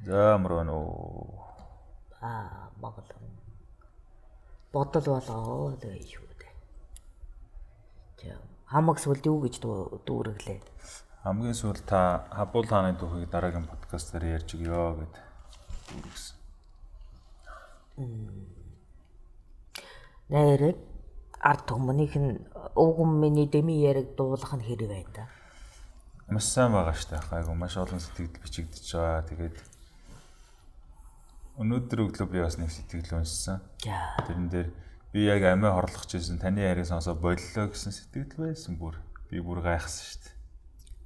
За мөрөнө. Монгол бодол болоод байж шүү дээ. Хамаг сүлд юу гэж дүүрэглээ. Хамгийн сүүл та Хабуул хааны түүхийг дараагийн подкастаар ярьж өгье гэд дүүргэсэн. Нэр арт хүмүүнийх нь өвгөн миний дэми яриг дуулах нь хэрэг байна да. Маш сайн байгаа штэ. Айгу маш олон сэтгэл бичигдэж байгаа. Тэгээд өнөөдөр өглөө би бас нэг сэтгэл уншсан. Тэрэн дээр би яг амиа хорлох гэсэн таны яриаг сонсоо боллоо гэсэн сэтгэл байсан бүр. Би бүр гайхсан штэ.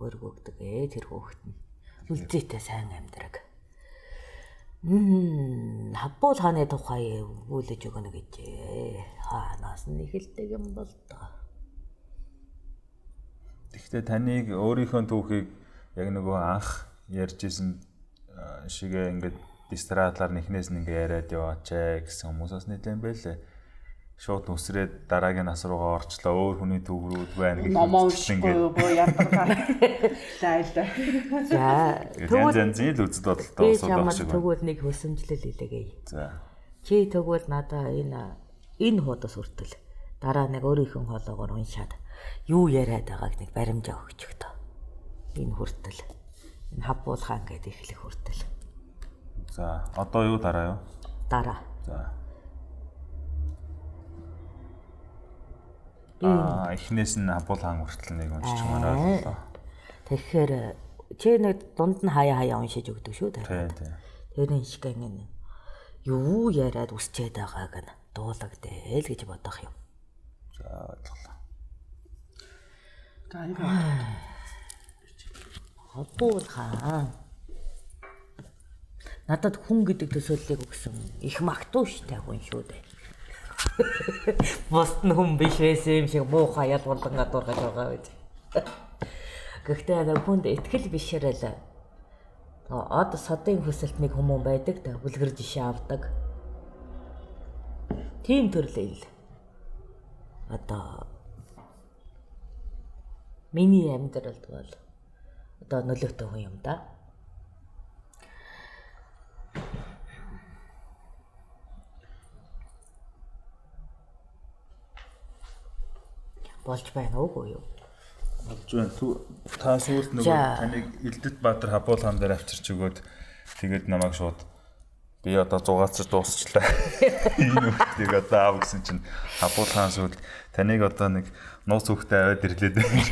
Өрг өгдөг тэр хөөхт нь. Үлзээтэй сайн амьдраг. Хабуул хааны тухай үүлж өгнө гэжээ. Хаанаас нь эхэлдэг юм бол та. Тэгэхдээ таныг өөрийнхөө түүхийг яг нөгөө анх ярьжсэн шигээ ингээд дистратлаар нэхнээс нь ингээд яриад яваачаа гэсэн хүмүүс бас нэлээд байлээ. Шууд үсрээд дараагийн нас руугаа орчлоо өөр хүний түүх рүү байна гэж ингээд боо ядаргаа. Зайлаа. За тэгвэл зэн л үзэл бодолтой асуудаг шиг байна. Тэгвэл нэг хөсөмжлөл хэлээгээ. За. Чи тэгвэл надаа энэ хуудас хүртэл дараа нэг өөрийнхөө хоолоогоор уншаад юу яриад байгааг нэг баримжаа өгч өгтөө. Энэ хүртэл энэ Хабуул хаан гэдэг эхлэх хүртэл. За, одоо юу дараа юу? Дараа. За. Эхнээс нь Хабуул хаан хүртэл нэг уншиж манай боллоо. Тэгэхээр чи нэг дунд нь хаяа уншиж өгдөг шүү дээ. Тийм. Тэрний шиг ингэ юу яриад үсчээд байгааг нь дуулагдээ л гэж бодох юм. За, ойлголоо. Хабуул хаан надад хүн гэдэг төсөөллийг өгсөн их магтуу штэй хүн шүү дээ. Босд нь хүн биш байсан юм шиг муухай ядуулан гадуургаж байгаа байж. Гэхдээ хүнд итгэл бишрэл од содын хүсэлт нэг хүмүүс байдаг да бүлгэр жишээ авдаг. Тийм төрлөө л. Одоо миний амьдралд бол одоо нөлөөтэй хүн юм да. Болж байна уу юу? Болж байна. Та сүүлд нөгөө таныг Элдэт Баатар Хабуул хаан дээр авчирч өгөөд тэгээд намайг шууд би одоо 6-аар дуусчлаа. Энэ үгтийг одоо аав гэсэн чинь Хабуул хаан сүүлд таныг одоо нэг нууц хөхтэй аваад ирлээд байна.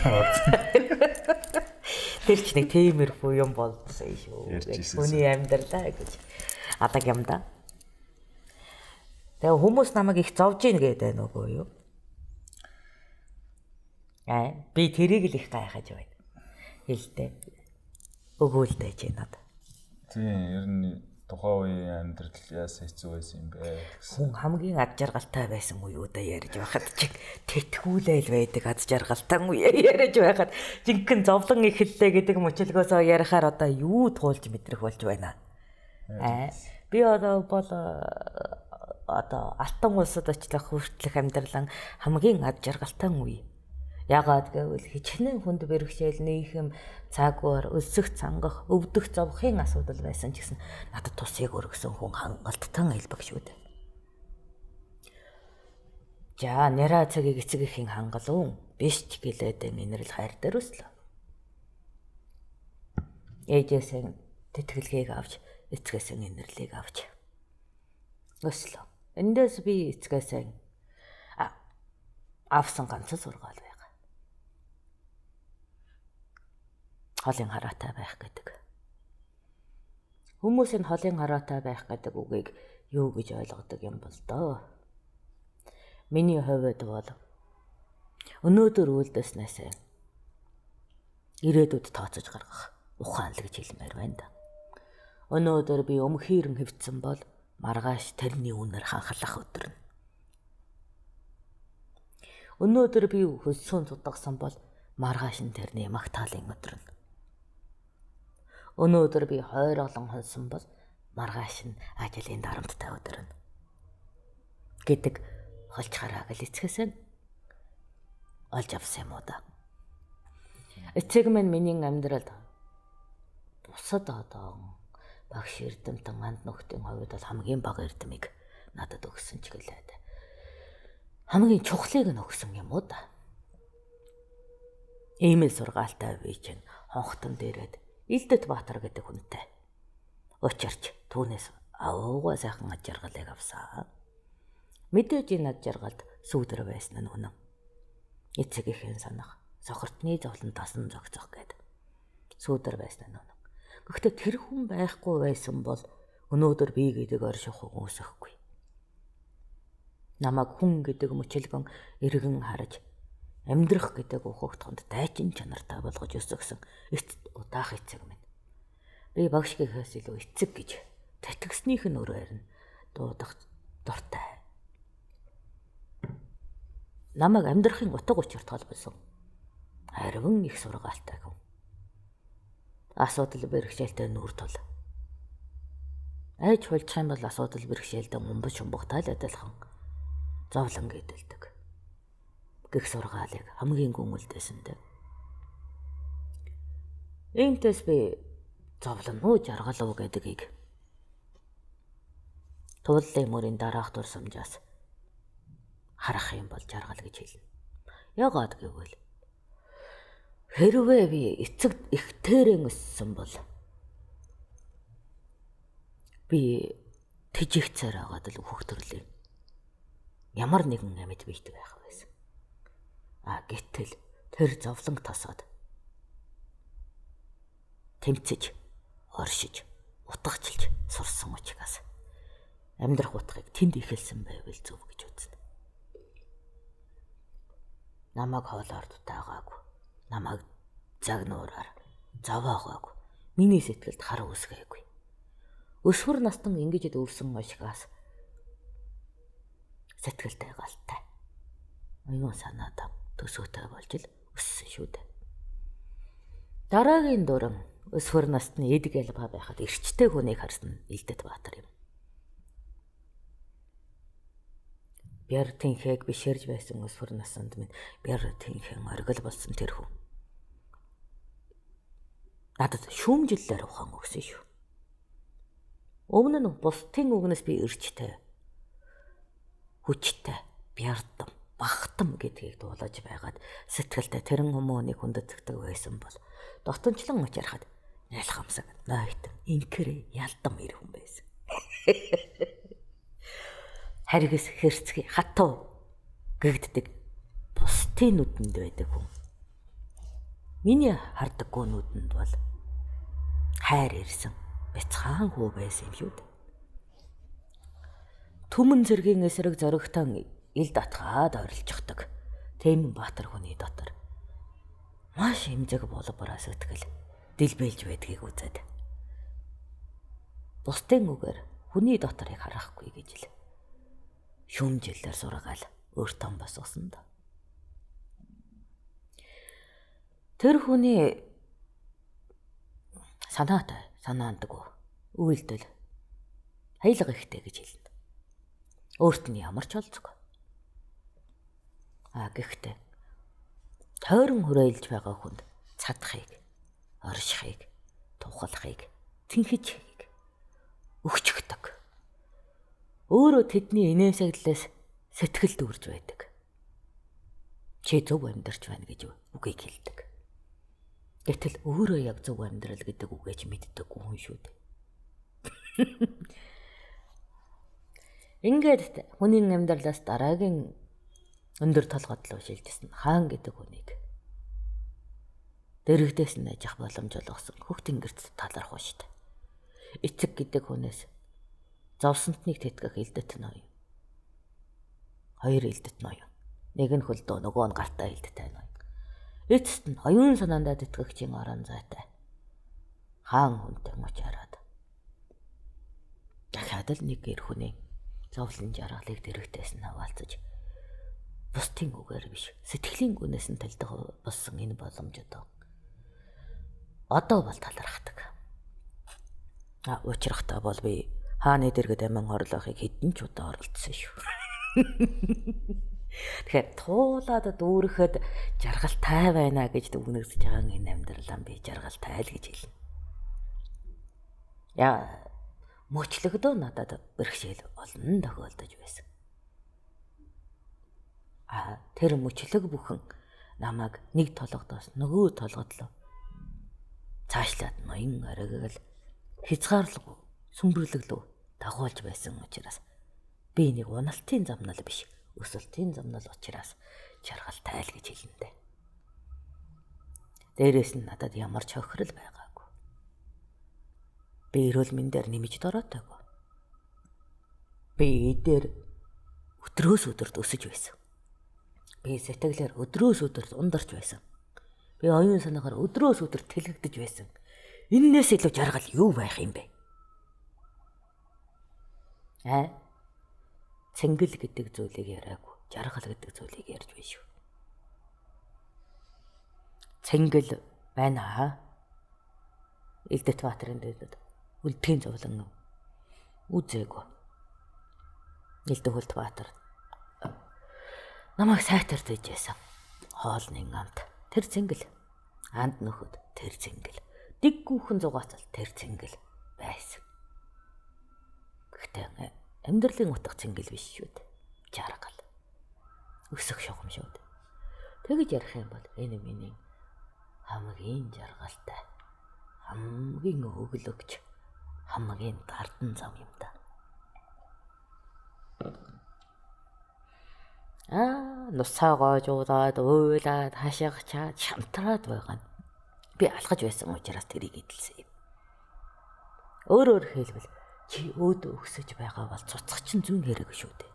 Тэр ч нэг тиймэрхүү юм болдсон шүү. Хүний амьдралаа гэж адаг юм да. Тэгээ хүмүүс намайг их зовж ийн гэдэг нөгөө юу? Би тэрийг л их гайхаж байна. Хэлдэ. Өгөөлдэй чи надад. Тийм, ер нь тухайн үеийн амьдрал яасан хэцүү байсан юм бэ? Хүн хамгийн ад жаргалтай байсан үеудаа ярьж байхад чиг тэтгүүлэл байдаг ад жаргалтай үе ярьж байхад жинхэнэ зовлон эхэллээ гэдэг мөчлгөөсөө ярихаар одоо юу туулж мэдрэх болж байна. Би одоо алтан улсад очлох хүртэлх амьдралан хамгийн ад жаргалтай үе. Ягаад гэвэл хичнээн хүнд бэрхшээл нийхэм цаагуур өлсөх цангах өвдөх зовхын асуудал байсан ч гэсэн надад тусыг өргөсөн хүн хангалттай элбэг шүү дээ. За нэраа цагийг эцэг ихийн хангалуун биш ч гэлээд минерал хайр дээр өслөө. Ээжээсээ тэтгэлгийг авч эцгээсээ минералыг авч өслөө. Эндээс би эцгээсээ авсан ганцхан сургаал байна. Холын хараатай байх гэдэг. Хүмүүс нь холын хараатай байх гэдэг үгийг юу гэж ойлгодог юм бол доо. Миний хувьд бол өнөөдөр үлдээснээс ирээдүйд тооцож гаргах ухаан л гэж хэлмээр байна да. Өнөөдөр би өмхийрэн хөвцсөн бол маргааш тэрний үнээр ханхлах өдөр нь. Өнөөдөр би хөлсөөн тутагсан бол маргааш нь тэрний магтаалын өдөр нь. Өнөөдөр би хойр олон хонсон бол маргааш нь ажлын дарамттай өдөр нь гэдэг холж харааг л эцгээсээ олж авсан юм уу да. Эцэг минь миний амьдралд бусад одоо багш эрдэмтэн анд нөхдийн хувьд бол хамгийн бага эрдэмийг надад өгсөн ч гэлээд хамгийн чухлыг нь өгсөн юм уу да. Иймэл сургаалтай би чинь хонхтон дээрээд Илдэт Баатар гэдэг хүнтэй учирч түүнээс авууга сайхан аж аргалыг авсан. Мэдээж энэ аж аргалд сүүдэр байсан нь үнэн. Эцэгийнхэн санах сохортны зовлон тасан зогцох гээд сүүдэр байсан нь үнэн. Гэхдээ тэр хүн байхгүй байсан бол өнөөдөр би гэдэг орших хүмүүсэхгүй. Намайг хүн гэдэг мөчөлгөн эргэн харж амьдрах гэдэг ухагтхонд дайчин чанартай болгож өсгсөн удаах эцэг минь. Би багш гэхээс илүү эцэг гэж татгснийх нь өрөөр нь дуудах дуртай. Намайг амьдрахын утга учир толбосон. Харин их сургаалтай хүн. Асуудал бэрхшээлтэй нүүр тул. Айж хулчих юм бол асуудал бэрхшээлтэй мумбаж шумбагтай л адилхан зовлон гэдэлдэг. Гэх сургаалыг хамгийн гүнэлтэйсэндээ. Иймээс би зовлон уу жаргал уу гэдгийг тууллын мөрийн дараах дурсамжаас харах юм бол жаргал гэж хэлнэ. Яагаад гэвэл хэрвээ би эцэг ихтэрэн өссөн бол би тэжигцээр агаад л хөхтөрлөө. Ямар нэгэн амьд бийтэй байх байсан. Гэтэл тэр зовлон тосоод тэмцэж, оршиж, утгачлж сурсан учраас амьдрах утгыг тэнд ихэлсэн байвал зөв гэж үзнэ. Намайг хоолоор дутаагаагүй, намайг загнуураар заваагаагүй, миний сэтгэлд хар үсгээгүй. Өсвөр настан ингэж өвсөн ошгаас сэтгэлтэй галтай. Оюун санаатай төсөөтэй болж л өссөн шүү дээ. Дараагийн дуран өсвөр насны эдэг ялбаа байхад эрчтэй хүнийг харсан Илдэт Баатар юм. Бяр тэнхэг бишэрж байсан өсвөр наснд минь бяр тэнхэн оргил болсон тэр хүн. Надад шүүмжиллээр ухаан өгсөн шүү. Өмнө нь бусдын үгнээс би эрчтэй, хүчтэй, бярдам, багтам гэдгийг дуулаж байгаад сэтгэлдээ тэрэн хүмүүнийг хүндэтгэдэг байсан бол дотончлон учрахад ялхамсаг, нойтон, инкэр, ялдам ир хүн байсан. Харгас хэрцгий хатуу гэгддэг бусдын нүдэнд байдаг хүн. Миний хардаггүй нүдэнд бол хайр ирсэн бяцхан хүү байсан юм шүү дээ. Түмэн зэргийн эсрэг зоригтон ил татгаад орилжчихдаг Тэмэн Баатар хүний дотор маш эмзэг болбороо сэтгэл дэлбэлж байдгийг үзээд бусдын үгээр хүний доторыг харахгүй гэж л шүүмжиллээр сургаал өөртөө босгосон да. Тэр хүний санаандаггүй үйлдэл хаялга ихтэй гэж хэлнэ. Өөрт нь ямар ч олцгүй. Гэхдээ тойрон хүрээлж байгаа хүнд цадахыг, оршихыг, тухалахыг, тэнхижхийг өгчгдөг. Өөрөө тэдний инээмсэглэлээс сэтгэл дүүрж байдаг. Чи зөв амьдарч байна гэж үгийг хэлдэг. Гэтэл өөрөө яг зөв амьдрал гэдэг үгэж мэддэг хүн шүү дээ. Ингээд хүний амьдралаас дараагийн өндөр толгойд руу шилжсэн хаан гэдэг хүнийг дэрэгдээс нь ажих боломж олгосон хөх тэнгэрт талархав шүү дээ. Эцэг гэдэг хүнээс зовсонтныг тэтгэх Илдэт ноён. Хоёр Илдэт ноён. Нэг нь хөлдөө, нөгөө нь гартаа Илдэтэй ноён. Эцэст нь оюун санаандаа тэтгэгчийн орон зайтай хаан хүнтэй мочараад дахиад л нэг гэр хүний зовлон жаргалыг дэрэгдээс нь хаваалцаж бусдын үгээр биш сэтгэлийн гүнээс нь талдах болсон энэ боломж одоо бол талархдаг. Уучрахтаа бол би хааны дэргэд амин орлохыг хэдэн ч удаа оролцсон шүү. Тэгэхээр туулаад дүүрэхэд жаргалтай байна гэж дүгнэгдэж байгаа энэ амьдралаа би жаргалтай л гэж хэлнэ. Яа мөчлөгдөө надад бэрхшээл олон тохиолдож байсан. Тэр мөчлөг бүхэн намайг нэг толгодоос нөгөө толгод руу цаашлаад ноён оргил хязгаарлалгүй сүмбэрлэглүү дагуулж байсан учраас би нэг уналтын замнал биш өсөлтийн замнал учраас жаргалтай л гэж хэлнэ. Дээрээс нь надад ямар ч хохирол байгаагүй. Би эрүүл мэндээр нэмж дороотойгоо. Би эдээр өдрөөс өдөрт өсөж байсан. Би сэтгэлээр өдрөөс өдөрт ундарч байсан. Би оюун санаагаар өдрөөс өдөрт тэлэгдэж байсан. Эннээс илүү жаргал юу байх юм бэ? Цэнгэл гэдэг зүйлийг яриаггүй. Жаргал гэдэг зүйлийг ярьж байна шүү. Цэнгэл байна. Элдэт баатрын дэдэд үлдэхийн зовлон үзээгүй. Элдэ хөлт баатар намайг сайтарт ижсэн. Хоолны амт тэр цэнгэл, анд нөхөд тэр цэнгэл, диггүүхэн зугаацал тэр цэнгэл байсан. Гэхдээ амьдралын утга цэнгэл биш шүү дээ. Жаргал. Өсөх шугам шүү дээ. Тэгэж ярих юм бол энэ миний хамгийн жаргалтай, хамгийн өглөгч, хамгийн дардан зам юм да. Нусаа гоожуулаад уйлаад хашигчаад шамтраад байгаа нь би алхаж байсан учраас тэрийг эдэлсэн юм. Өөрөөр хэлбэл чи өөдөө өксөж байгаа бол цуцах чинь зүүн хэрэг шүү дээ.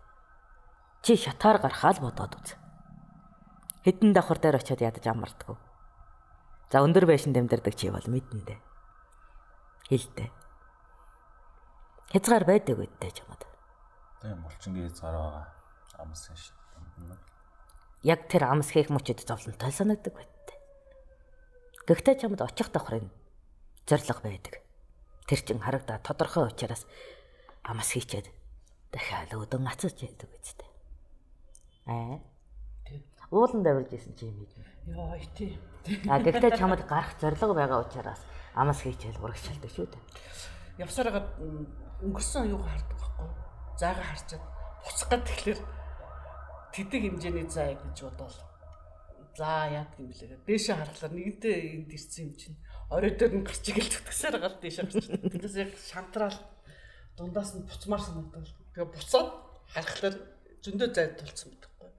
Чи шатаар гарахаа л бодоод үз. Хэдэн давхар дээр очиод ядаж амардгүй. За өндөр байшин дамдирдаг чи бол мэдэн дээ. Хэлдэ. Хязгаар байдаг үедээ чамд. Тийм булчингийн хязгаар байгаа. Амсан шүү. Яг тэр амс хийх мөчөд зовлонтой санагддаг байдтай. Гэхдээ чамд очих давхрын зориг байдаг. Тэр чин харагдаа тодорхой учраас амс хийчээд дахиад өдөн ацаж яадаг үстэй. Уулан давирж исэн чи юм ийм. Йоо тий. Гэхдээ чамд гарах зориг байгаа учраас амс хийчээл урагшаалдаг шүү дээ. Явсараад өнгөрсөн юу хардаг байхгүй. Заагаа харчаад буцах гад тэгэхээр тэдэг хэмжээний заа гэж бодвол за яадаг юм блээ. Дээшээ харахаар нэгэнтээ энд ирсэн юм чинь орой дээр нь гарч игээл зүтгэсээр гал дээшээ гарч. Тэндээс яг шантраал дундаас нь буцмаар санагдал. Тэгээ буцаад харахаар зөндөө зайд тулцсан байхгүй.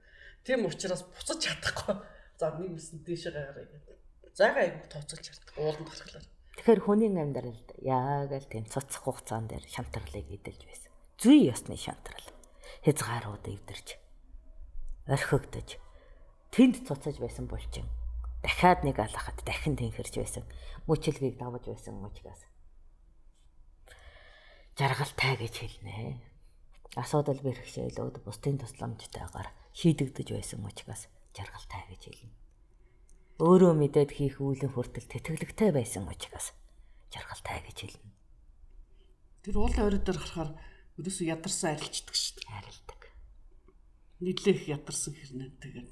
Тийм учраас буцаж чадахгүй. За нэг үсэн дээшээ гараа гэдэг. Заагаа айгу тооцоолж чаддаг. Ууланд харахаар. Тэгэхээр хүний амьдралд яг л тийм цоцох хугацаан дээр шантралыг эдэлж байсан. Зүй ёсны шантрал. Хязгаарууд эвдэрч орхигдож тэнд цуцаж байсан булчин дахиад нэг алхахад дахин тэнхэрч байсан мөчлөгийг давж байсан учраас жаргалтай гэж хэлнэ. Асуудал бэрхшээлүүд бусдын тусламжтайгаар шийдэгдэж байсан учраас жаргалтай гэж хэлнэ. Өөрөө мэдээд хийх үйлэн хүртэл тэтгэлэгтэй байсан учраас жаргалтай гэж хэлнэ. Тэр уулын орой дээр харахаар өдөөсөө ядарсан арилждаг шүү дээ. Арилдаг. Нийлэх ядарсан хэрнээ тэгээд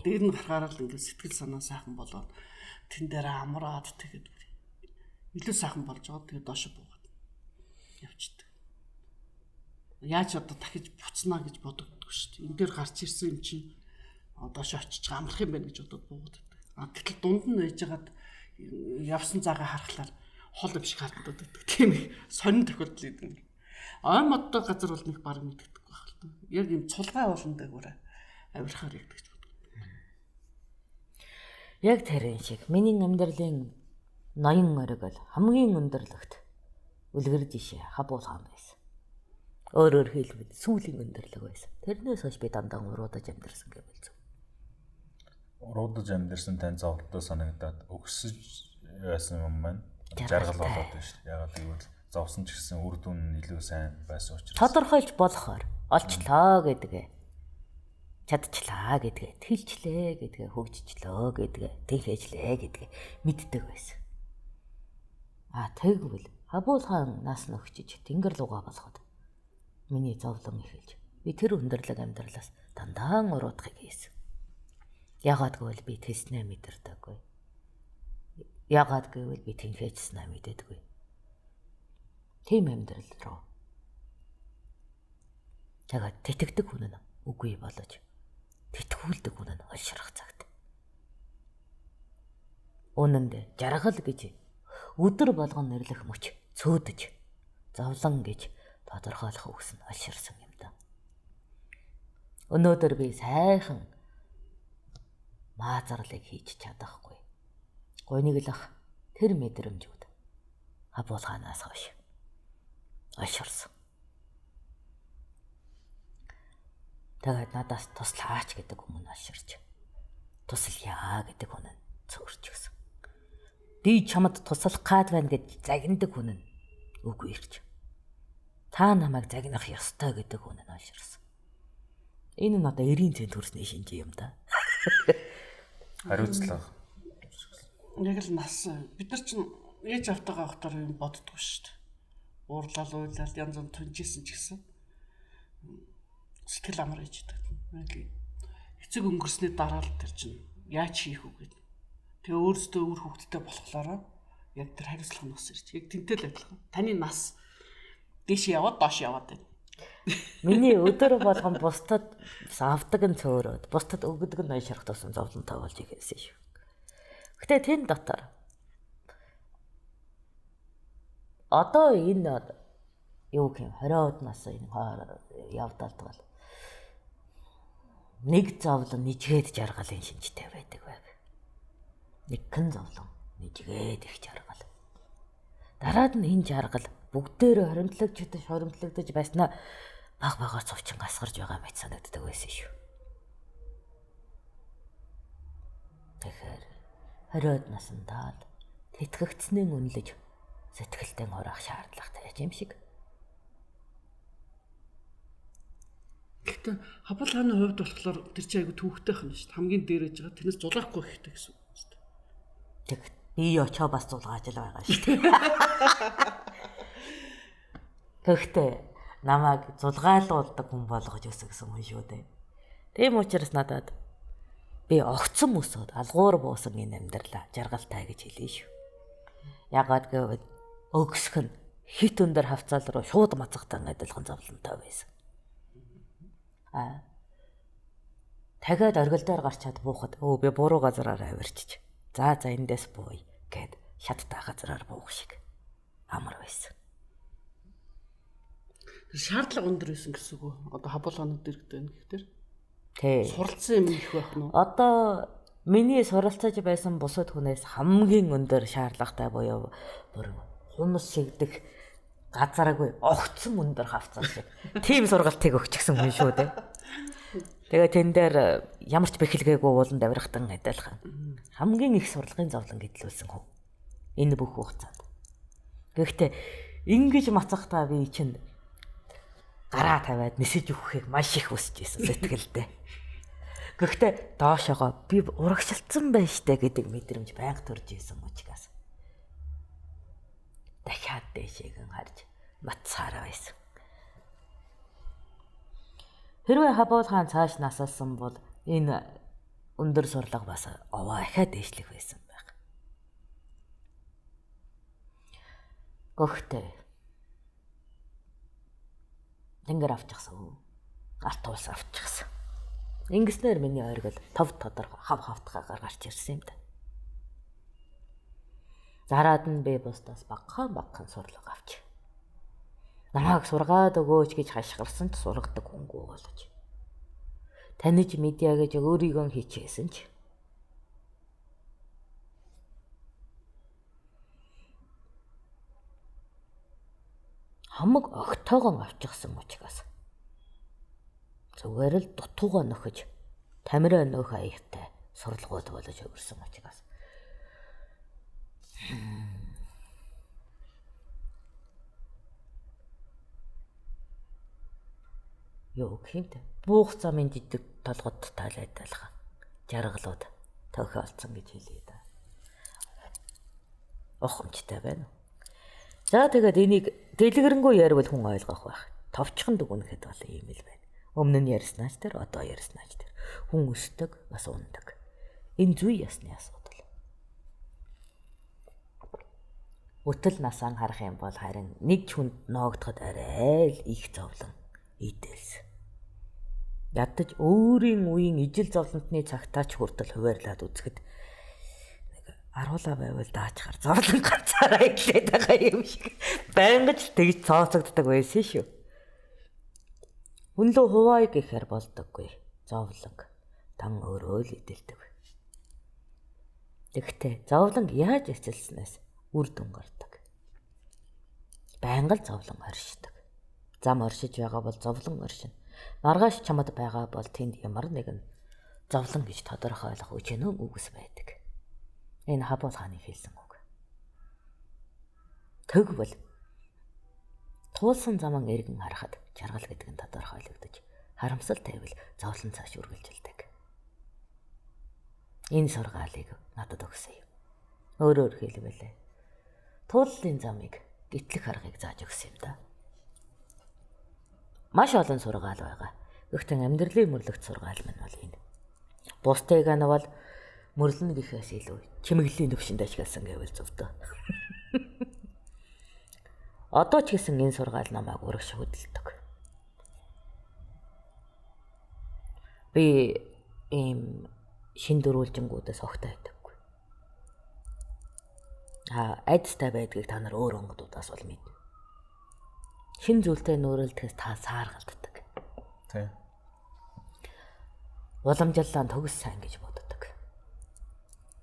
дээр нь харахаар л ингээд сэтгэл санаа сайхан болоод тэн дээр амраад тэгээд илүү сайхан болж байгаа. Тэгээд доош буугаад явчихдаг. Яаж одоо дахиж буцнаа гэж бодогддог шүү дээ. Энд дээр гарч ирсэн юм чинь доош очиж амрах юм байна гэж бодоод буугаад байдаг. Гэтэл дунд нь ээж хагаад явсан заагаа харахаар хол юм шиг харагдаад байдаг. Тийм сонин тохиолдол идэв. Ой модтой газар бол нэг баг мэддэг байх л та. Яг юм цулгаа болон дагуура авирахаар ягдаг ч боддог. Яг тэрэн шиг миний амьдралын ноён оргил хамгийн өндөрлөгт үлгэр жишээ Хабуул хаан байсан. Өөрөөр хэлбэл сүүлийн өндөрлөг байсан. Тэрнээс хойш би дандаа уруудаж амьдэрсэн гэвэл зөв. Уруудаж амьдэрсэн тань зовлонтой санагдаад өгсөж байсан юм байна. Жаргал болоод байна шүү. Ягаад гэвэл зовсон ч гэсэн үр дүн илүү сайн байсан учраас тодорхойлж болохоор олчлоо гэдгээ чадчихлаа гэдгээ тэлчлээ гэдгээ хөгжчлөө гэдгээ тэгхэжлээ гэдгээ мэддэг байсан. Тэгвэл Хабуулхан нас нөгчиж тэнгэр лугаа болгоод миний зовлон эхэлж би тэр өндөрлөг амьдралаас дандаан уруудахыг хийсэн. Ягаад гэвэл би тэснэ мэдэрдэггүй. Ягаад гэвэл би тэнхээжснээ мэддэггүй. Тийм амьдрал руу. Тэгээд тэтгэдэг хүн нь үгүй болож тэтгүүлдэг хүн нь олшрах цагт. Үнэндээ жаргал гэж өдөр болгон нэрлэх мөч цөөдөж зовлон гэж тодорхойлох үгс нь олширсан юм да. Өнөөдөр би сайхан маазарлыг хийж чадахгүй. Гойныг л ах тэр мэдрэмжүүд хабуулханаас хойш олширсан. Тэгээд надаас туслаач гэдэг хүн олширч туслая гэдэг хүн нь цөөрч гисэн. Би чамд туслах гад байна гэж загнадаг хүн нь үгүй ирж. Та намайг загнах ёстой гэдэг хүн нь олширсан. Энэ нь одоо 90 цент төрсний шинж юм да. Хариуцлага. Яг л нас бид нар чинь ээж автагаа авахтаар юм боддгоо шүү дээ. Уурлал уйлал янз бүр тунжсэн ч гэсэн сэтгэл амар ээж гэдэг. Эцэг өнгөрсний дараа л тэр чинь яаж хийх үг гэдэг. Тэгээ өөрөөсөө өөр хөвгттэй болохоор яг тэр хариуцлага нь ус ирж. Яг тэнтэй л адилхан. Таны нас дээш яваад доош яваад байна. Миний өдөр болгон бусдад авдаг нь цөөрөөд, бусдад өгдөг нь ойшрах тусан зовлонтой болж ирсэн шүү. Гэтэ тэн дотор одоо энэ юу гэм 20-од нас энэ явдалт бол нэг зовлон нэжгээд жаргалын шинжтэй байдаг байг. Нэгэн зовлон нэжгээд их жаргал. Дараад нь энэ жаргал бүгдээр хоримтлагдаж байснаа баг багаар цовчин гасгарч байгаа мэт санагддаг байсан шүү. Тэгэхээр 20-од наснаа л тэтгэгдснээ үнэлж сэтгэлтэй орох шаардлагатай юм шиг. Гэхдээ хабуулгааны хувьд болохоор тэр чинь айгу түүхтэй хань шүү дээ. Хамгийн дээрэж байгаа тэрнээс зулгаахгүй хэрэгтэй гэсэн үг шүү дээ. Тэг би очоо бас зулгааж л байгаа шүү дээ. Гэхдээ намайг зулгаалуулдаг хүн болгож өсгсөн хүн шүү дээ. Тийм учраас надад би огцон өсөд алгуур буусан энэ амьдралаа жаргалтай гэж хэлээ шүү. Ягаад гэвэл өгсөх нь хит өндөр хавцаал руу шууд мацагтан адилхан зовлонтой байсан. Дахиад оргил дээр гарчаад буухад би буруу газараар авирчиж. За эндээс бууя гэд шаттай газараар буух шиг амар байсан. Шаардлага өндөр байсан гэсэн үг. Одоо хабуулгаанууд дэрэгдэх байх гэхээр. Тий. Суралцсан юм их байх нь. Одоо миний суралцаж байсан бусад хүнээс хамгийн өндөр шаардлагатай буюу бүр хумс шигдэх газараагүй огцсон өндөр хавцаа шиг. Тим сургалтыг өгчихсэн хүн шүү дээ. Тэгээ тэн дээр ямар ч бэхэлгээгүй ууланд авирахтан адилхан. Хамгийн их сурлагын зовлон гэдлүүлсэн хүн. Энэ бүх хугацаанд. Гэхдээ ингэж мацахтаа би чинь гараа тавиад нисэж өгөхийг маш их хүсэж байсан сэтгэлдээ. Гэхдээ доошоогоо би урагшилсан байна штэ гэдэг мэдрэмж байнга төрж исэн учраас дахиад дэшеэгэн харж матсаараа байсан. Хэрвээ хабуулгаан цааш насалсан бол энэ өндөр сурлага бас овоо ахаад дэшлэх байсан байх. Гэхдээ тэнгэр авчихсан. Арт улс авчихсан. Ингэснээр миний ойргол тов тодорхой хавтгаа гарч ирсэн юм да. Зараад нь би бусдаас багахан сурлага авч. Намайг сургаад өгөөч гэж хашгирсан ч сургадаг хүнгүй болж. Таниж медиа гэж өөрийгөө хичээсэн ч хамаг огтойгоо авчихсан учраас зүгээр л дутуугаа нөхөж тамираа нөх аяатай сурлагууд болж өгөрсөн учраас юу гэмтэй буух замын жижиг толгодтой л адилхан жаргалууд тохиолдсон гэж хэлээ да. Ухамжтай байна. За тэгээд энийг дэлгэрэнгүй ярил хүн ойлгох байх. Товчхон дүгнэхэд бол ийм л байна. Өмнө нь ярьснаач тэр одоо ярьснаач тэр хүн өсдөг бас ундаг. Энэ зүй ясны асуудал. Өтөл насаа харах юм бол харин нэг хүнд ноогдоход арай л их зовлон идэлс. Ядаж өөрийн үеийн ижил зовлонтны цагтаач хүртэл хуваарлаад үзэхэд аруулаа байвал даачхаар зовлон ганцаараа идлээд байгаа юм шиг байнгаж тэгж цооцогддог байсан шүү. Үнлөө хуваа гэхээр болдоггүй. Зовлон тан өөрөө л идэлдэг. Тэгтээ зовлон яаж эцэлснээс үр дүн гардаг. Байнга л зовлон оршдог. Зам оршиж байгаа бол зовлон оршино. Маргааш чамд байгаа бол тэнд ямар нэгэн зовлон гэж тодорхойлох үчнөө үгс байдаг. Энэ Хабол хааны хэлсэн үг. Тэгвэл туулсан заман эргэн харахад жаргал гэдэг нь тодорхойлогдож харамсал тавил зовлон цааш үргэлжилдэг. Энэ сургаалыг надад өгсөн юм. Өөрөөр хэлбэл тууллын замыг гитлэх аргыг зааж өгсөн юм да. Маш олон сургаал байгаа. Гэхдээ амьдралын мөрлөгт сургаал мань бол энэ. Бусдыг нь бол мөрлөнө гэхээс илүү чимэглэлийн төвшөнд ашигласан гэвэл зөвдөө. Одоо ч гэсэн энэ сургаал намайг урагш хөдөлдөг. Би ийм шин дөрвөлжингүүдээс огтой байдаггүй. Айдастай байдгийг та нар өөр онгодудаас бол мэднэ. Шин зүйлтэй нөөрөлдөхөөс та сааргалддаг. Тийм. Уламжлалаа төгс сайн гэж боддог.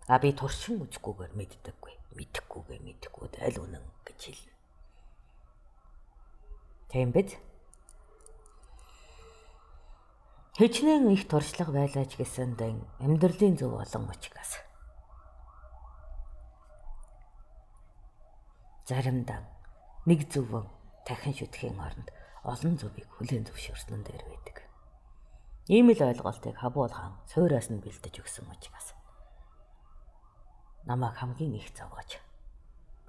Би туршин үзэхгүйгээр мэддэггүй. Мэдэхгүйгээр мэдэхгүйд аль үнэн гэж хэлнэ. Тийм биз? Хичнээн их туршлага байлаач гэсэн дан амьдралын зөв олон учраас. Заримдаа нэг зөвөн дахин шүтгэхийн оронд олон зөвийг хүлээн зөвшөөрсөн дээр байдаг. Ийм л ойлголтыг Хабол хаан суураас нь бэлдэж өгсөн учраас намайг хамгийн их зовоож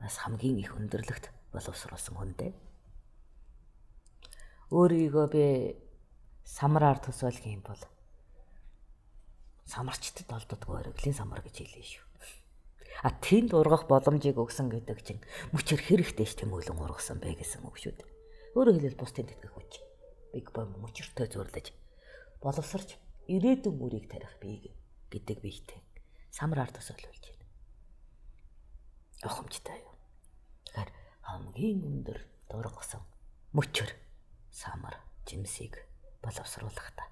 бас хамгийн их өндөрлөгт боловсруулсан хүн дээ. Өөрийгөө би самраар төсөөлөх юм бол самарчтад олддоггүй өргөлийн самар гэж хэлээ шүү. Тэнд ургах боломжийг өгсөн гэдэг чинь мөчөр хэрэгтэй ш тэмүүлэн ургасан бэ гэсэн үг шүү дээ. Өөрөөр хэлбэл бусдын тэтгэх хүч биг бом мөчөртөө зурлаж боловсрч ирээдүйн үрийг тарих бий гэдэг биетэй самраар төсөөлүүлж байна. Охомжтой юу. Тэгэхээр хамгийн өндөр дургасан мөчөр самар жимсийг боловсруулах та.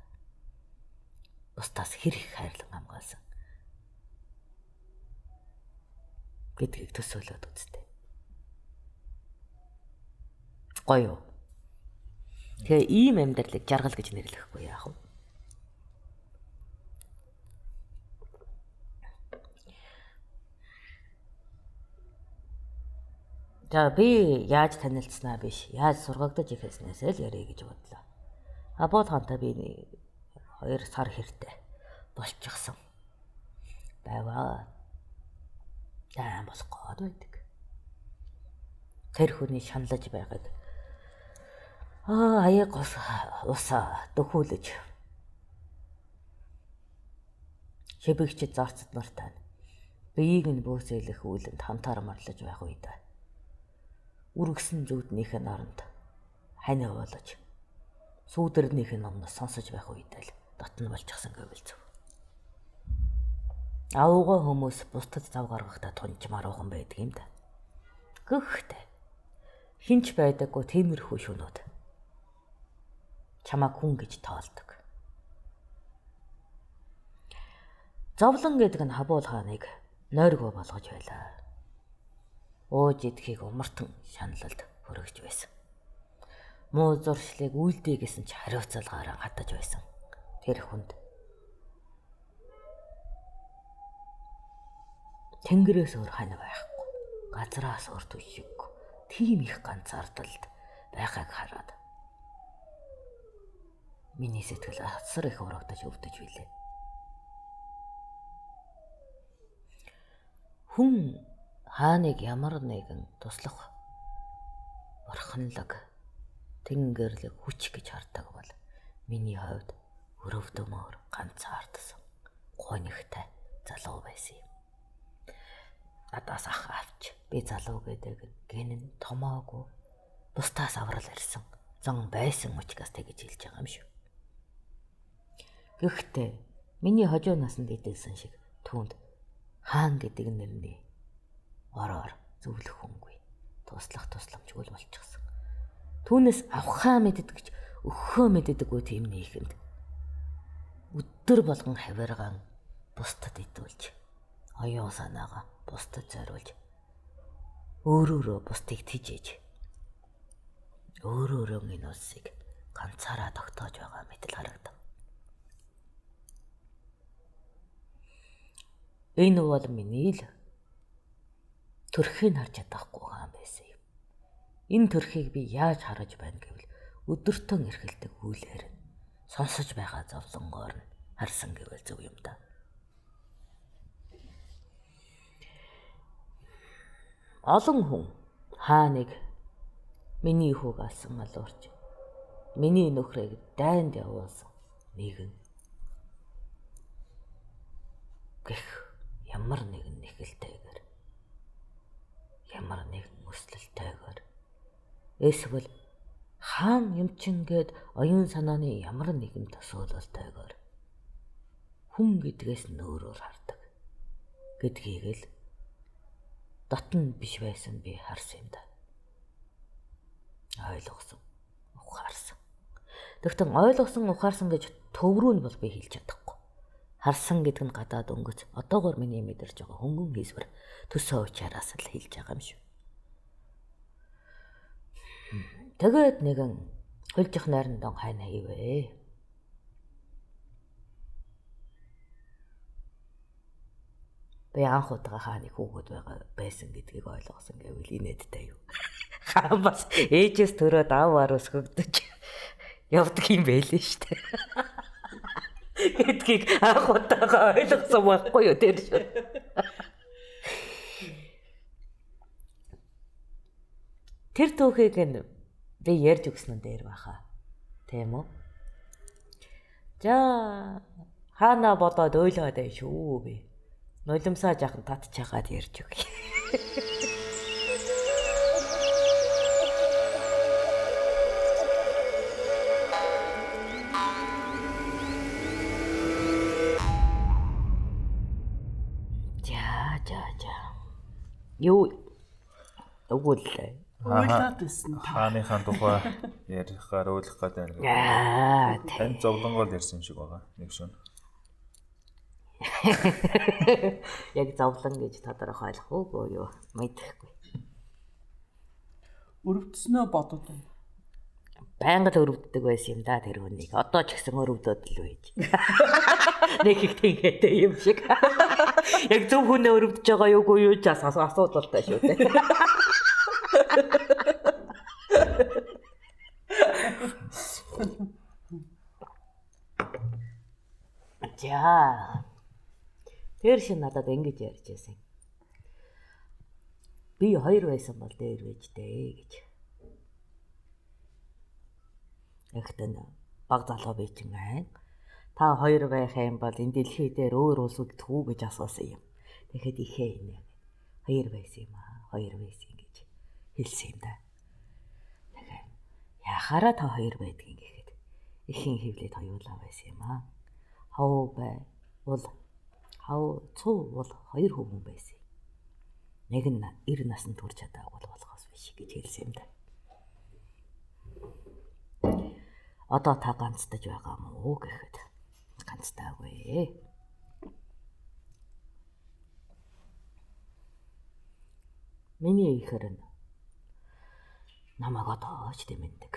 Бусдаас хэр их хайрлан хамгаалсан гэдгийг төсөөлөд үзтээ. Гоё. Тэгээ ийм амьдралыг жаргал гэж нэрлэхгүй яах вэ? За би яаж танилцсанаа биш, яаж сургагдаж ихэснээс л ярэ гэж бодлоо. Хабол хаантай би 2 сар хэртэй болчихсон. Байваа. Даан болох гээд байдаг. Тэр хүний шаналж байгааг аяг усаа дөхүүлж шибэгчд зарцад нартай биеийг нь бөөсөөлөх үйлэнд хамтаар марлаж байх үед үргэсэн зүуднийх нь оронд хань уулаж сүүдэрнийх нь өмнө сонсож байх үед л дотн болчихсон гэвэл зөв. Аугаа хүмүүс бусдад зав гаргахдаа тунчмаар ухан байдаг юм да. Гэхдээ хинч байдаггүй тиймэрхүү шүнүүд чамаа хүн гэж тоолдог. Зовлон гэдэг нь Хабол хааныг нойргоо болгож байлаа. Ууж идэхийг умартан шаналлд хүргэж байсан. Муу зуршлыг үйлдэй гэсэн ч хариуцлагаараа хатаж байсан. Тэр хүнд тэнгэрээс өөр хань байхгүй, газраас өөр түшиггүй, тийм их ганцаардалд байхаг хараад миний сэтгэл асар их урагдаж өвдөж билээ. Хүн хааныг ямар нэгэн туслах бурханлаг тэнгэрлэг хүч гэж хардаг бол миний хувьд өрөвдөмөр ганцаардсан гонигтай залуу байсан юм. Надаас ах авч би залуу гэдэг гэнэн томоогүй бусдаас аврал ирсэн зан байсан учраас тэгэж хэлж байгаа юм шүү. Гэхдээ миний хожуу насанд идэвсэн шиг түүнд хаан гэдэг нэрний ороор зөвлөх хүнгүй туслах тусламжгүй болчихсон. Түүнээс авахаа мэддэгч өгөхөө мэддэггүй тийм нийгэмд өдөр болгон хавиргаан бусдад идүүлж оюун санаагаа бусдад зориулж өөрөөрөө бусдыг тижээж өөрөөрөө энэ улсыг ганцаараа тогтоож байгаа мэт л харагдав. Энэ бол миний л төрхийг харж чадахгүй хаан байсан юм. Энэ төрхийг би яаж хараж байна гэвэл өдөртөн эрхэлдэг үйлээр сонсож байгаа зовлонгоор нь харсан гэвэл зөв юм да. Олон хүн хааныг миний хүүг алсан алуурч миний нөхрийг дайнд явуулсан нэгэн гэх ямар нэгэн нэхэлтэйгээр ямар нэгэн өслөлтэйгээр эсвэл хаан юм чин гээд оюун санааны ямар нэгэн төсөөлөлтэйгээр хүн гэдгээс нөөрөөр хардаг гэдгийг л дотн биш байсан би харсан юм да. Ойлгосон, ухаарсан. Тэгтэн ойлгосон, ухаарсан гэж төв рүү нь бол би хэлж чадахгүй. Харсан гэдэг нь гадаад өнгөц одоогоор миний мэдэрч байгаа хөнгөн хийсвэр төсөө учаараас л хэлж байгаа юм шүү. Тэгээд нэгэн хөлжих найрандаа хайна хийвэ. Би анх удаа хааны хүүхэд байгаа байсан гэдгийг ойлгосон гэвэл инээдтэй юу. Хаан бас ээжээс төрөөд ааваар өсгөгдөж явдаг юм байлээ штэ. Гэдгийг анх удаа ойлгосон байхгүй юу тэр шүү. Тэр түүхийг нь би ярьж өгсөн нь дээр баха. Тийм үү? За хаана бодоод ойлоод байна шүү би. Нулимсаа жахан татчихагаад ярьж өгье. За. Юу өгүүлээ. Ойлаад байсан. Хааныхаа тухай ярихаар өөлөх гэдэг юм. Тань зовлонгоор ярьсан юм шиг байгаа. Нэг шөнө. Яг зовлон гэж тодорхойлох үгүй юу? Мэдэхгүй. Өрөвдснөө бодод байна. Байнга л өрөвддөг байсан юм да тэр хүнийг. Одоо ч гэсэн өрөвдөд л байж. Нэг их тийгээтэй юм шиг. Яг зөв хүнээ өрөвдөж байгаа юугүй юу ч асуудалтай шүү дээ. За. Тэр шин надад ингэж ярьж байсан. Би хоёр байсан бол дээр байж дээ гэж. Эхтэн баг залуу бийчин айн. Та хоёр байх юм бол энэ дэлхий дээр өөр улс үлдэхүү гэж асуусан юм. Тэгэхэд ихээ инэ. Хоёр байсан юм аа. Хоёр байсан гэж хэлсэн юм да. Тэгэхээр яхаараа та хоёр байдгийг гэхэд ихэн хөвлөд хоёулаа байсан юм аа. Хав бай бол хав цуу бол хоёр хүн байсан. Нэг нь 90 наснд хүрч чадаагүй болохоос биш гэж хэлсэн юм да. Одоо та ганцдаж байгаа юм уу гэхэд ганцтайгүй. Миний ихэр нь намайг одооч дэмэндэг.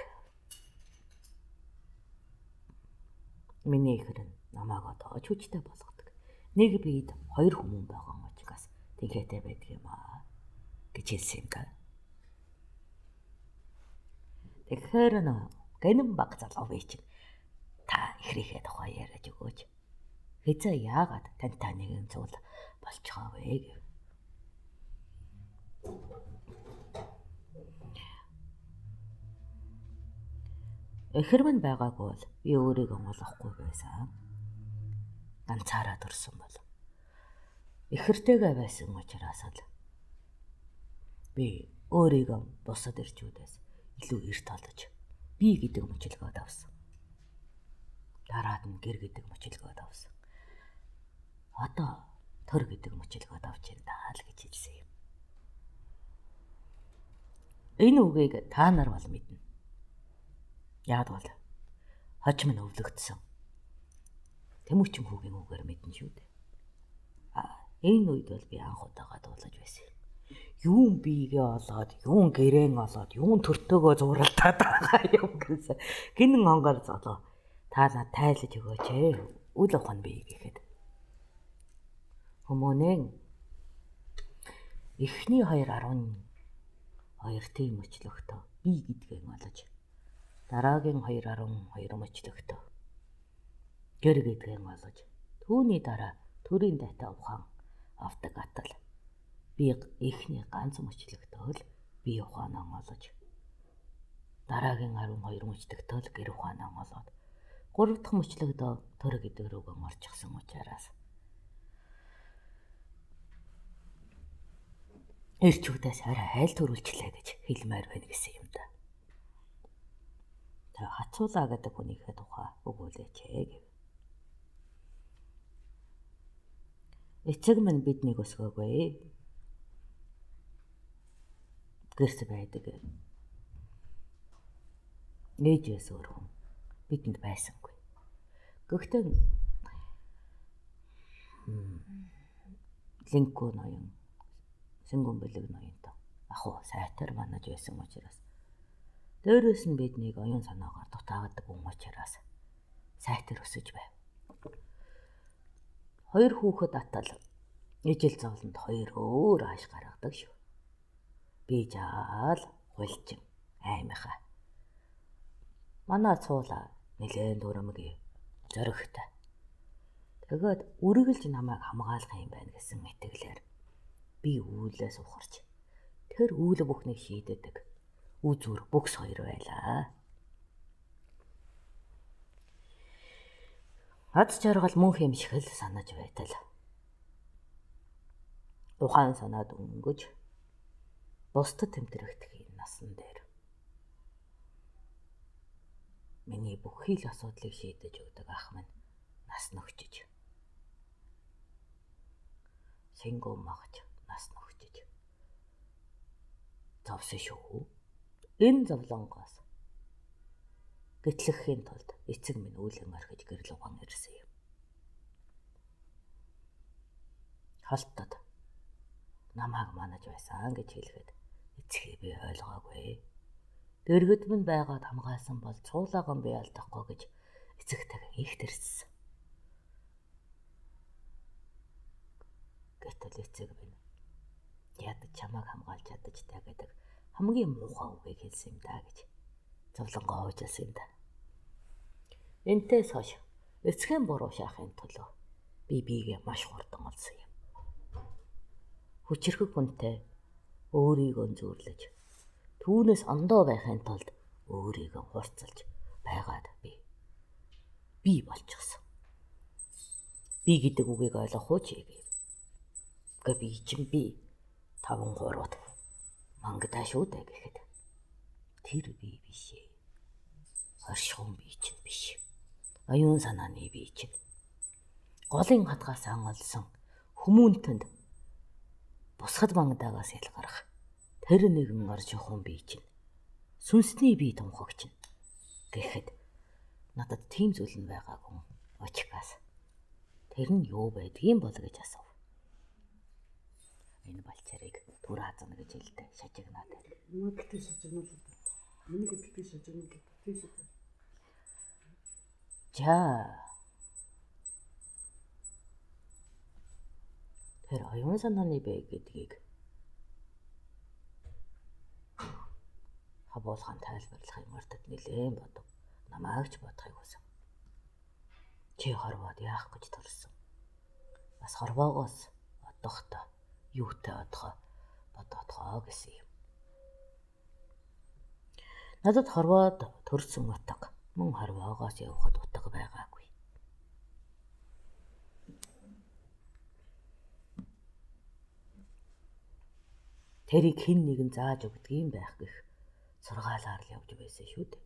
Миний ихэр нь намайг одооч хүчтэй болгодог. Нэг биед хоёр хүмүүс байгаа юм учраас тийхээтэй байдаг юм аа гэж хэлсэн юм да. Тэгэхээр гэнэн баг залуу бий чинь та ихрийнхээ тухай яриад өгөөч. Хэзээ яагаад тантай нэгэн зүйл болж байгаа вэ гэв. Эхэр минь байгаагүй бол би өөрийгөө олохгүй байсан. Ганцаараа төрсөн бол эхэртэйгээ байсан учраас л би өөрийгөө бусад ирчүүдээс илүү эрт олж би гэдэг мөчлөгөөд авсан. Дараад нь гэр гэдэг мөчлөгөөд авсан. Одоо төр гэдэг мөчлөгөөд авч ин даа л гэж хэлсэн юм. Энэ үгийг та нар бол мэднэ. Яг бол хожим нь өвлөгдсөн. Тэмүүчм хүүгийн үгээр мэднэ шүү дээ. Энэ үед бол би анх удаага дуулаж байсан юм. Юун биегээ олоод, юун гэрээн олоод, юун төртөөгөө зууралтаад байгаа юм гэсэн. Гинэн онгор золоо. Та над тайлж өгөөч ээ. Үл ухаан бий гэхэд. Хүмүүнэн эхний 2.12 тийм мөчлөгтөө би гэдгийг олж дараагийн 2.12 мөчлөгтөө гэр гэдгийг олж түүний дараа төрийн дайтай ухаан авдаг атал би эхний ганц мөчлөгтөө л би ухаанаа олж дараагийн 12 мөчлөгтөө л гэр ухаанаа олоод 3 дахь мөчлөгтөө төр гэдэг рүүгэн орчихсон учраас эрчүүдээс арай хайл төрүүлчлээ гэж хэлмээр байна гэсэн юм да. Тэгээ хацуулаа гэдэг хүнийхээ тухай өгүүлээч гэв. Эцэг минь биднийг өсгөөгүй. Гэрт байдаг. Ээжээс өөр хүн бидэнд байсангүй. Гэхдээ линкүү ноён Сэнгүн бэлэг ноёнтой ахуу сайтар манаж байсан учраас дээрээс нь биднийг оюун санаагаар дутаагадаг хүн учраас сайтар өсөж байв. 2 хүүхэд атал ижил зовлонд 2 өөр ааш гаргадаг шүү. Би жаал гулжин аймхаа. Манай цуула нэлээд дүрмэг зөрөгтэй. Тэгээд үргэлж намайг хамгаалах юм байна гэсэн итгэлээр би үүлээс ухарч тэр үйл бүхнийг шийдэдэг үзүр бүкс 2 байлаа. Ад жаргал мөнх юм шиг л санаж байтал. Ухаан санаад өнгөж бусдад тэмдрэгдэх энэ насан дээр миний бүхий л асуудлыг шийдэж өгдөг ах минь нас нөхчиж. Сэнгүү магч нас нөхчиж. Зовсон шүү. Энэ зовлонгоос гэтлэхийн тулд эцэг минь үүлэн орхиж гэрэл угаан ирсэн юм. Халтад намайг манаж байсан гэж хэлэхэд эцгээ би ойлгоогүй. Дэргэд минь байгаад хамгаалсан бол цуулаагаан би алдахгүй гэж эцэгтэйгээ их тэрссэн. Гэтэл эцэг минь яд чамайг хамгаалж чадаж та гэдэг хамгийн муухай үгийг хэлсэн юм да гэж зовлонгоо хойжилсан юм да. Энтээс хойш эцгийн буруу шахахын төлөө би биегээ маш хурдан олсон юм. Хүчирхэг хүнтэй өөрийгөө зөөрлөж түүнээс ондоо байхын тулд өөрийгөө хурцлж байгаад би болчихсон. Би гэдэг үгийг ойлгох уу чи гэв. Гэ би чинь би 5-3-д мангадаа шүү дээ гэхэд тэр би биш ээ. Оршихуун би чинь биш. Оюун санааны би чинь. Голын хадгаас ангалсан хүмүүнтэнд бусгад мангадаагаас ялгарах тэр нэгэн оршихуун би чинь. Сүнсний би томхогч нь гэхэд надад тийм зүйл нь байгаагүй очкаас. Тэр нь юу байдгийм бол гэж асуув. Энэ балчарыг түр хазна гэж хэлдэг шажигнаад. Мөнгөтэй шажигнаад. Мөнгөтэй шажигнаад. За. Тэр оюун санааны бэ гэдгийг хабуулхан тайлбарлах юм ортод нэлээд бодог. Намаагч бодохыг хүсэв. Чи хорвоод яах гэж төрсөн? Бас хорвоогоос одохдоо юутай бодоодгоо гэсэн юм. Надад хорвоод төрсөн утга Мөн харваагаас явхад утга байгаагүй. Тэрийг хэн нэгэн зааж өгдгийм байх гэх сургаалаар л явж байсан шүү дээ.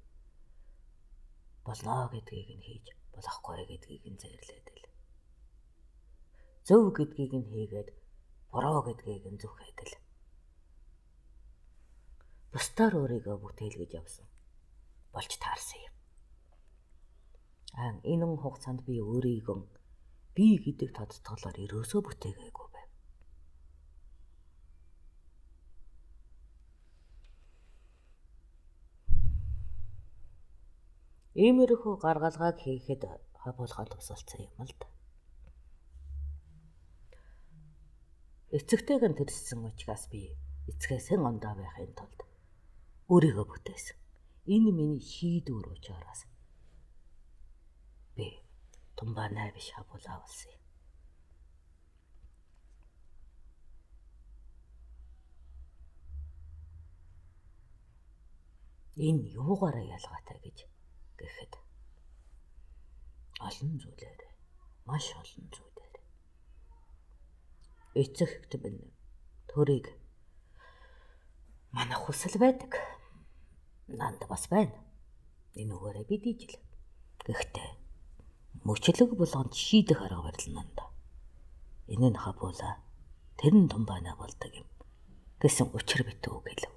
Болно гэдгийг нь хийж, болохгүй гэдгийг нь зэрлээд л. Зөв гэдгийг нь хийгээд, буруу гэдгийг нь зүхээд л. Бусдаар өөрийгөө бүтээлгэж явсан. Болж таарсан юм. Энэ хугацаанд би өөрийгөө би гэдэг тодтголоор ерөөсөө бүтээгээгүй байв. Иймэрхүү гаргалгааг хийхэд хабуулхаа тусалсан юм л да. Эцэгтэйг нь төрсөн учраас би эцгээсэн ондоо байхын тулд өөрийгөө бүтээсэн. Энэ миний шийдвэр учраас би тумбаа найвш хабуулаа болсон юм. Энэ юугаараа ялгаатай гэж гэхэд олон зүйлээр, маш олон зүйлээр эцэгт минь төрийг манах хүсэл байдаг. Нанд бас байна. Энэ үгээрээ би дижил. Гэхдээ мөчлөг болгонд шийдэх арга барил нанд. Энэ нь хабуулаа. Тэр нь тумбаана болдог юм гэсэн учир битүү гэлв.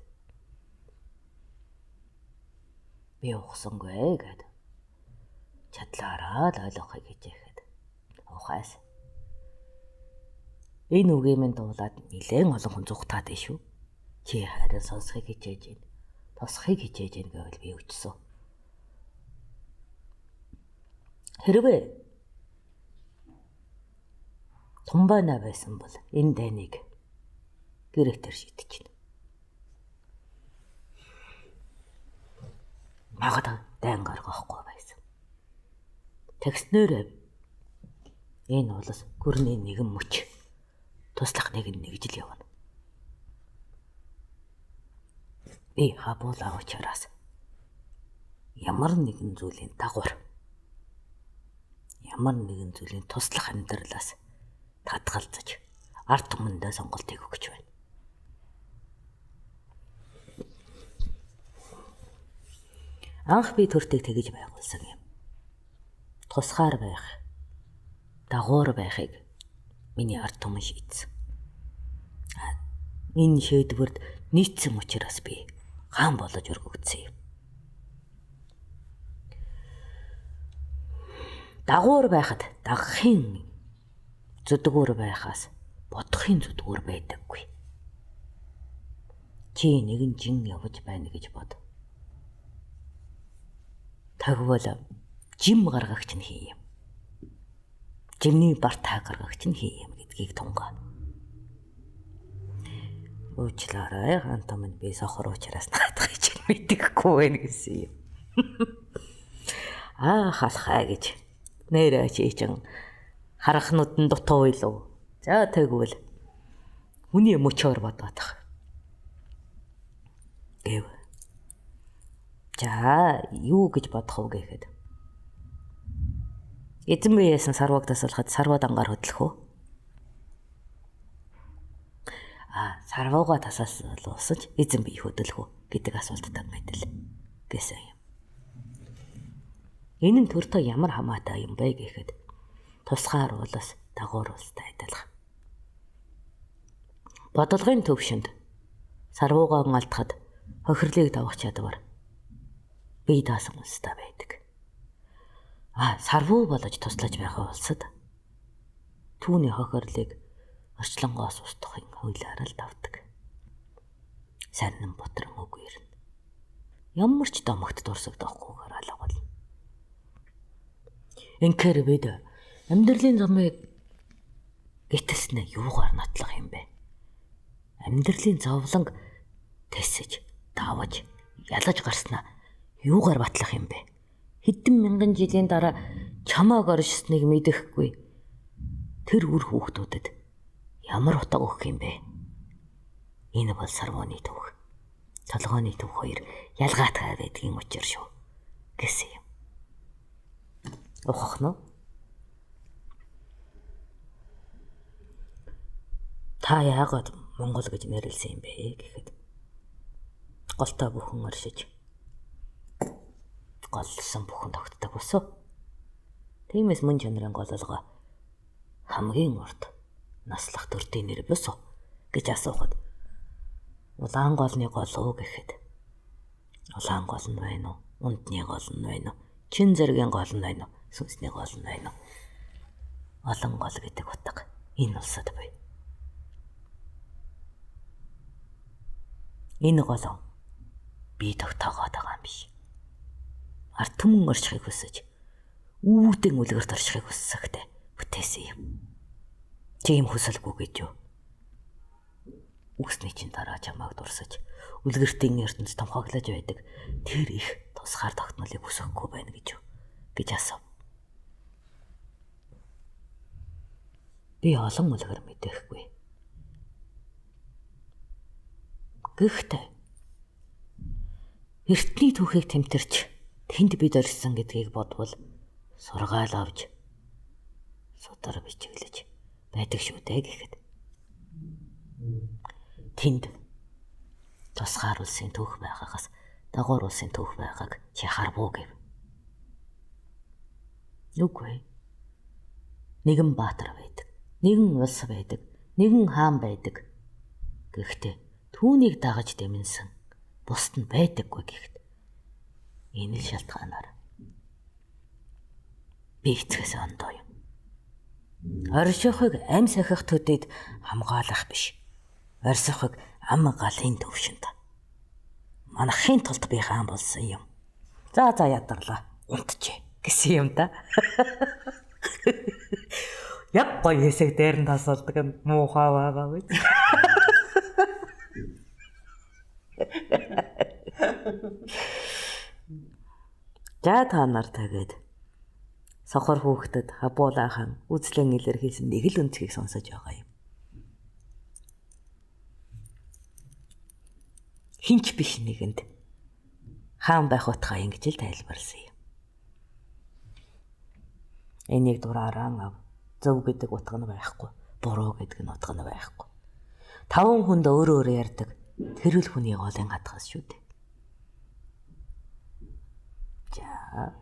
Би ухсангүй гэд чадлаараа л ойлгохыг хичээхэд ухаас. Энэ үгээ минь дуулаад нэлээд олон хүн зүгтаад шүү. Чи харин сонсхийг хичээж байна. Тосхийг хичээж байна гэвэл би өчсөн. Хэрвээ тумбаана байсан бол энэ дайныг гэрэтэр шийдчихнэ. Магадгүй дайн гаргахгүй байсан. Тэгснээр энэ улс гүрний нэгэн мөч туслах нэгэн нэгжил явна. Би хабуулаа учраас ямар нэгэн зүйлийн дагавар, ямар нэгэн зүйлийн туслах амьдралаас татгалзаж ард түмэндээ сонголтыг өгч байна. Анх би төртийг тэгж байгуулсан юм. Тусгаар байх, дагуур байхыг миний ард түмэн шийдсэн. Энэ шийдвэрт нийцсэн учраас би хаан болж өргөгдсөн юм. Дагуур байхад дагахын зүдгүүр байхаас бодохын зүдгүүр байдаггүй. Чи нэгэн жин явж байна гэж бод. Тэгвэл жим гаргагч нь хий юм. Жимний бартаа гаргагч нь хий юм гэдгийг тунгаа. Уучлаарай хантам нь би сохор учраас наадах гэж мэдэхгүй байна гэсэн юм. Халахаа гэж нэрэ чийчин харахнууд нь дутуу илүү. За тэгвэл хүний мөчөөр бодоод тах. Гэв. За юу гэж бодох вэ гэхэд эзэн биеэсэн сарваг тасалахад сарваа дангаар хөдлөх үү? Сарвууга тасалуулсаж эзэн бие хөдлөх үү гэдэг асуулттай мэдэл гэсэн юм. Энэ нь төртөө ямар хамаатай юм бэ гэхэд тусгаар улс дагуур улстай адилхан. Бодлогын төвшөнд сарвуугаа алдахад хохирлыг давах чадвар бие даасан улстай байдаг. Сарвуу болж туслаж байгаа улсад түүний хохирлыг орчлонгоос устгахын хуулиар л давдаг. Сайн ботрон үгүй ирнэ. Ямар ч домогт дурсагдахгүйгээр алгавал. Инхээр бид амьдралын замыг гитэснэ юугаар нотлох юм бэ? Амьдралын зовлонг тэсэж, даваж, ялаж гарснаа юугаар батлах юм бэ? Хэдэн мянган жилийн дараа чамааг оршсныг мэдэхгүй тэр үр хүүхдүүдэд ямар утга өгөх юм бэ? Энэ бол сарвууны төвх, толгойн төвх хоёр ялгаатай байдгийн учир шүү гэсэн юм. Ухах нь. Та яагаад Монгол гэж нэрлсэн юм бэ гэхэд голтой бүхэн оршиж голсон бүхэн тогтдог өсөө. Тиймээс мөн чанарын гололгоо хамгийн урд наслах төртийн нэр босоо гэж асуухад улаан голны гол уу гэхэд улаан гол нь байна уу? Унтны гол нь байна уу? Чин зэргийн гол нь байна уу? Сүнсний гол нь байна уу? Олон гол гэдэг утга энэ улсад бай. Энэ гол би тогтоогоод байгаа юм биш. Ард түмэн орчихыг хүсэж үүдэн үлгэрт орчихыг хүссэхдээ бүтээсэн юм. Тийм хүсэлгүй гэж юу? Үгсний чинь дараа чамайг дурсаж үлгэртийн ертөнд томхоглож байдаг тэр их тусгаар тогтнолыг хүсэхгүй байна гэж юу? Гэж асуув. Би олон үлгэр мэдээхгүй. Гэхдээ эртний түүхийг тэмтэрч тэнд бид орсон гэдгийг бодвол сургаал авч судар бичиглэж байдаг шүү дээ гэхэд тэнд тусгаар улсын түүх байгаагаас дагуур улсын түүх байгааг чи харбуу гэв. Үгүй. Нэгэн баатар байдаг, нэгэн улс байдаг, нэгэн хаан байдаг. Гэхдээ түүнийг дагаж дэмэнсэн бусд нь байдаггүй гэхэд энэ л шалтгаанаар би эцгээс ондоо юм. Оршихыг ам сахих төдөд хамгаалах биш. Оршихыг ам галын төвшөнд. Манахын тулд би хаан болсон юм. За ядарлаа. Унтжээ гэсэн юм да. Яг гоё хэсэг дээр нь тасалдаг юм муухай байгаа биз. За та нар тэгээд сохор хүүхдэд хабуулаахан үзлэн илэрхийлсэн нэг л өнцгийг сонсож байгаа юм. Хинч биш нэгэнд хаан байх утгаа ингэж л тайлбарласан юм. Энийг дураараа ав. Зөв гэдэг утга нь байхгүй, буруу гэдэг нь утга нь байхгүй. 5 хүнд өөрөө ярьдаг тэр л хүний голын хатгаас шүү дээ. За